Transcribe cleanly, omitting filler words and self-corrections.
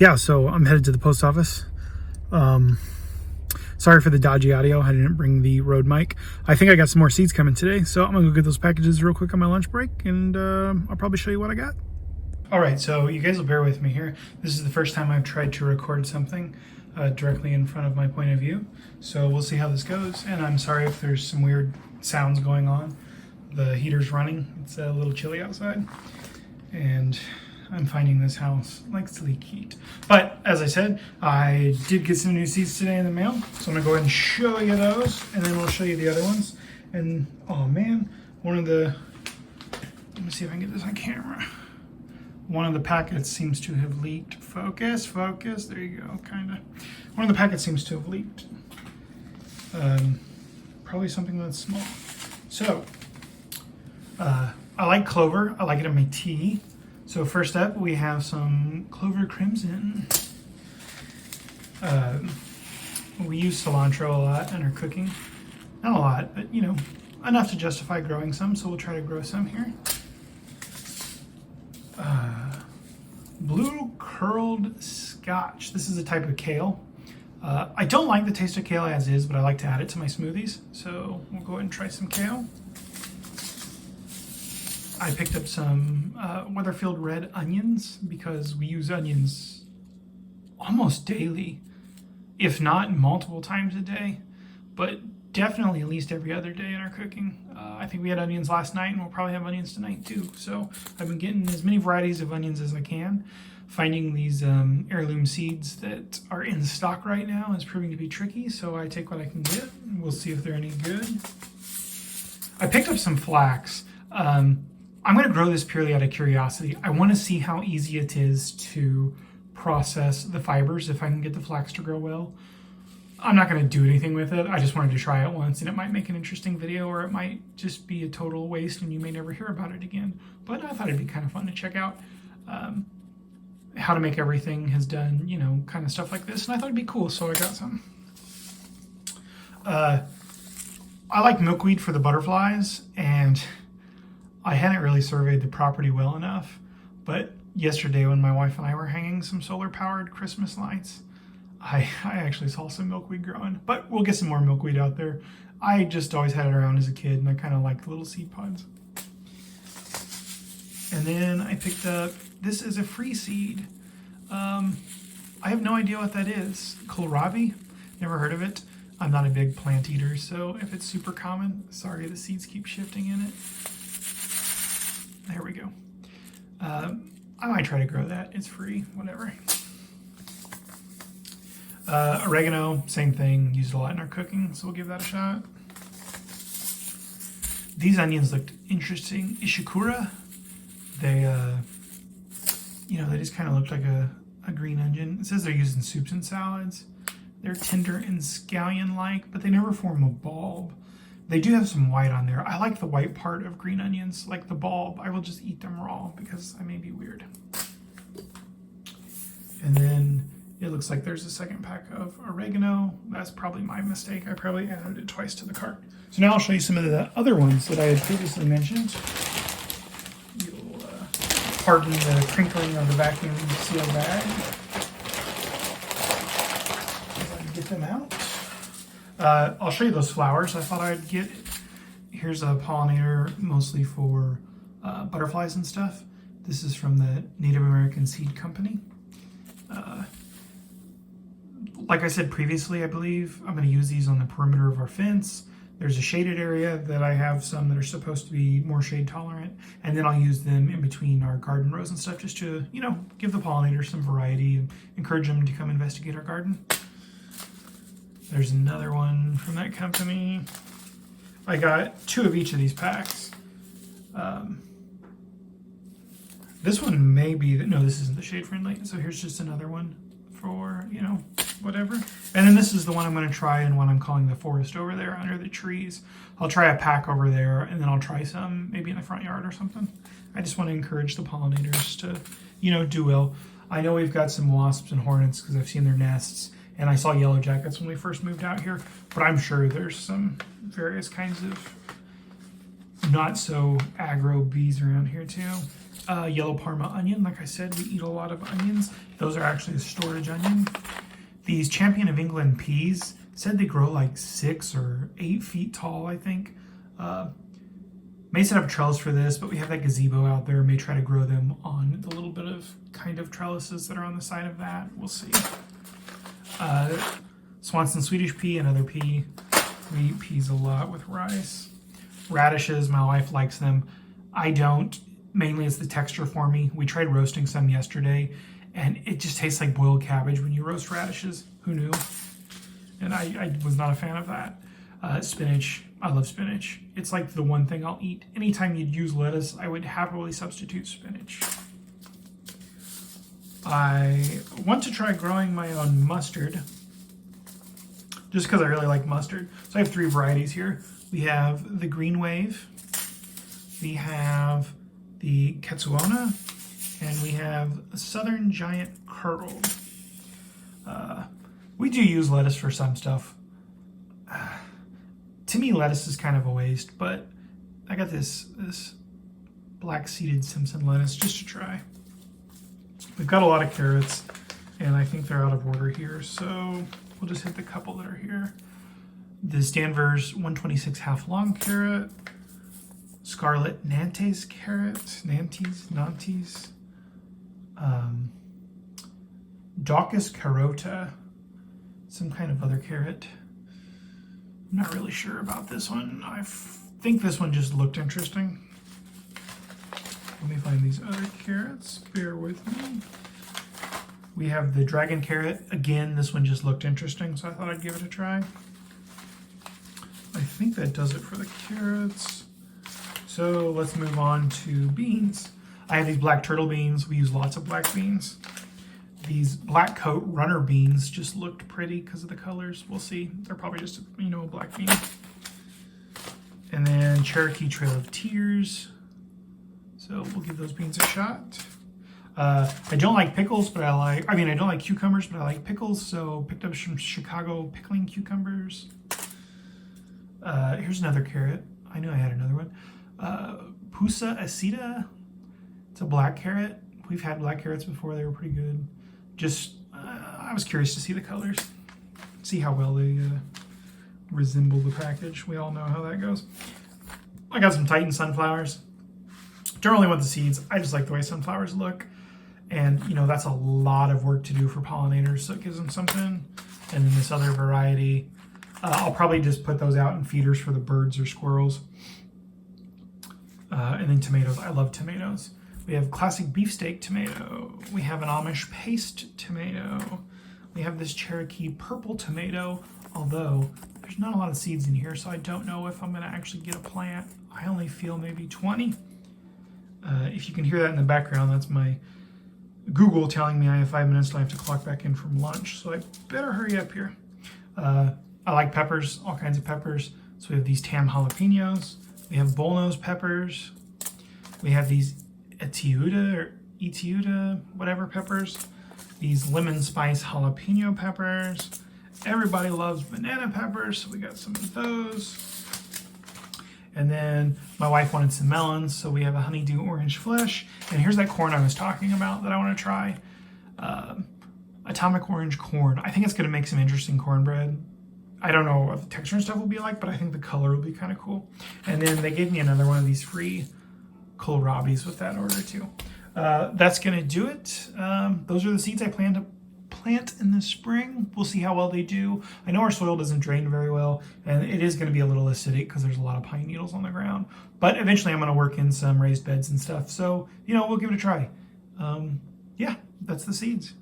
Yeah, so I'm headed to the post office. Sorry for the dodgy audio. I didn't bring the Rode mic. I think I got some more seeds coming today, so I'm gonna go get those packages real quick on my lunch break, and I'll probably show you what I got. All right, so you guys will bear with me here. This is the first time I've tried to record something directly in front of my point of view, so we'll see how this goes. And I'm sorry if there's some weird sounds going on. The heater's running. It's a little chilly outside, and I'm finding this house likes to leak heat. But as I said, I did get some new seeds today in the mail, so I'm gonna go ahead and show you those, and then we'll show you the other ones. And oh man, let me see if I can get this on camera. One of the packets seems to have leaked. Focus, there you go, kinda. One of the packets seems to have leaked. Probably something that's small. So, I like clover, I like it in my tea. So first up, we have some Clover Crimson. We use cilantro a lot in our cooking. Not a lot, but you know, enough to justify growing some, so we'll try to grow some here. Blue Curled Scotch. This is a type of kale. I don't like the taste of kale as is, but I like to add it to my smoothies. So we'll go ahead and try some kale. I picked up some Weatherfield red onions because we use onions almost daily, if not multiple times a day, but definitely at least every other day in our cooking. I think we had onions last night, and we'll probably have onions tonight too. So I've been getting as many varieties of onions as I can. Finding these heirloom seeds that are in stock right now is proving to be tricky, so I take what I can get. We'll see if they're any good. I picked up some flax. I'm going to grow this purely out of curiosity. I want to see how easy it is to process the fibers if I can get the flax to grow well. I'm not going to do anything with it. I just wanted to try it once, and it might make an interesting video, or it might just be a total waste and you may never hear about it again. But I thought it'd be kind of fun to check out How to Make Everything has done, you know, kind of stuff like this, and I thought it'd be cool, so I got some. I like milkweed for the butterflies, and I hadn't really surveyed the property well enough, but yesterday when my wife and I were hanging some solar-powered Christmas lights, I actually saw some milkweed growing, but we'll get some more milkweed out there. I just always had it around as a kid, and I kind of like the little seed pods. And then I picked up, this is a free seed. I have no idea what that is. Kohlrabi, never heard of it. I'm not a big plant eater, so if it's super common, sorry, the seeds keep shifting in it. There we go. I might try to grow that. It's free, whatever. Oregano, same thing. Used a lot in our cooking, so we'll give that a shot. These onions looked interesting. Ishikura. They, they just kind of looked like a green onion. It says they're used in soups and salads. They're tender and scallion-like, but they never form a bulb. They do have some white on there. I like the white part of green onions, like the bulb. I will just eat them raw because I may be weird. And then it looks like there's a second pack of oregano. That's probably my mistake. I probably added it twice to the cart. So now I'll show you some of the other ones that I had previously mentioned. You'll pardon the crinkling of the vacuum seal bag. As I get them out. I'll show you those flowers I thought I'd get. Here's a pollinator mostly for butterflies and stuff. This is from the Native American Seed Company. Like I said previously, I believe I'm going to use these on the perimeter of our fence. There's a shaded area that I have some that are supposed to be more shade tolerant, and then I'll use them in between our garden rows and stuff just to, you know, give the pollinators some variety and encourage them to come investigate our garden. There's another one from that company. I got 2 of each of these packs. This one may be, no, this isn't the shade friendly. So here's just another one for, you know, whatever. And then this is the one I'm going to try and what I'm calling the forest over there under the trees. I'll try a pack over there, and then I'll try some maybe in the front yard or something. I just want to encourage the pollinators to, you know, do well. I know we've got some wasps and hornets because I've seen their nests. And I saw yellow jackets when we first moved out here, but I'm sure there's some various kinds of not so aggro bees around here too. Yellow Parma onion. Like I said, we eat a lot of onions. Those are actually a storage onion. These Champion of England peas said they grow like 6 or 8 feet tall, I think. May set up trellis for this, but we have that gazebo out there. May try to grow them on the little bit of kind of trellises that are on the side of that. We'll see. Swanson Swedish pea, another pea. We eat peas a lot with rice. Radishes, my wife likes them. I don't. Mainly it's the texture for me. We tried roasting some yesterday, and it just tastes like boiled cabbage when you roast radishes. Who knew? And I was not a fan of that. Spinach. I love spinach. It's like the one thing I'll eat. Anytime you'd use lettuce, I would happily substitute spinach. I want to try growing my own mustard, just because I really like mustard. So I have 3 varieties here. We have the Green Wave, we have the Ketsuona, and we have the Southern Giant Curled. We do use lettuce for some stuff. To me, lettuce is kind of a waste, but I got this black-seeded Simpson lettuce just to try. We've got a lot of carrots, and I think they're out of order here, so we'll just hit the couple that are here. This Danvers 126 half long carrot, Scarlet Nantes carrot, Nantes, Daucus carota, some kind of other carrot. I'm not really sure about this one. I think this one just looked interesting. Let me find these other carrots. Bear with me. We have the dragon carrot. Again, this one just looked interesting, so I thought I'd give it a try. I think that does it for the carrots. So let's move on to beans. I have these black turtle beans. We use lots of black beans. These black coat runner beans just looked pretty because of the colors. We'll see. They're probably just, a black bean. And then Cherokee Trail of Tears. So we'll give those beans a shot. I don't like pickles, but I don't like cucumbers, but I like pickles. So picked up some Chicago pickling cucumbers. Here's another carrot. I knew I had another one. Pusa acida. It's a black carrot. We've had black carrots before. They were pretty good. Just, I was curious to see the colors. See how well they resemble the package. We all know how that goes. I got some Titan sunflowers. Don't really want the seeds. I just like the way sunflowers look. And, that's a lot of work to do for pollinators, so it gives them something. And then this other variety, I'll probably just put those out in feeders for the birds or squirrels. And then tomatoes. I love tomatoes. We have classic beefsteak tomato. We have an Amish paste tomato. We have this Cherokee purple tomato, although there's not a lot of seeds in here, so I don't know if I'm going to actually get a plant. I only feel maybe 20. If you can hear that in the background, that's my Google telling me I have 5 minutes till I have to clock back in from lunch, so I better hurry up here. I like peppers, all kinds of peppers. So we have these Tam jalapenos. We have bullnose peppers. We have these Etiuda, whatever peppers. These lemon spice jalapeno peppers. Everybody loves banana peppers, so we got some of those. And then my wife wanted some melons, so we have a honeydew orange flesh. And here's that corn I was talking about that I want to try. Atomic orange corn. I think it's going to make some interesting cornbread. I don't know what the texture and stuff will be like, but I think the color will be kind of cool. And then they gave me another one of these free kohlrabis with that order too. That's going to do it. Those are the seeds I plan to plant in the spring. We'll see how well they do. I know our soil doesn't drain very well, and it is going to be a little acidic because there's a lot of pine needles on the ground. But eventually I'm going to work in some raised beds and stuff. So, we'll give it a try. Yeah, that's the seeds.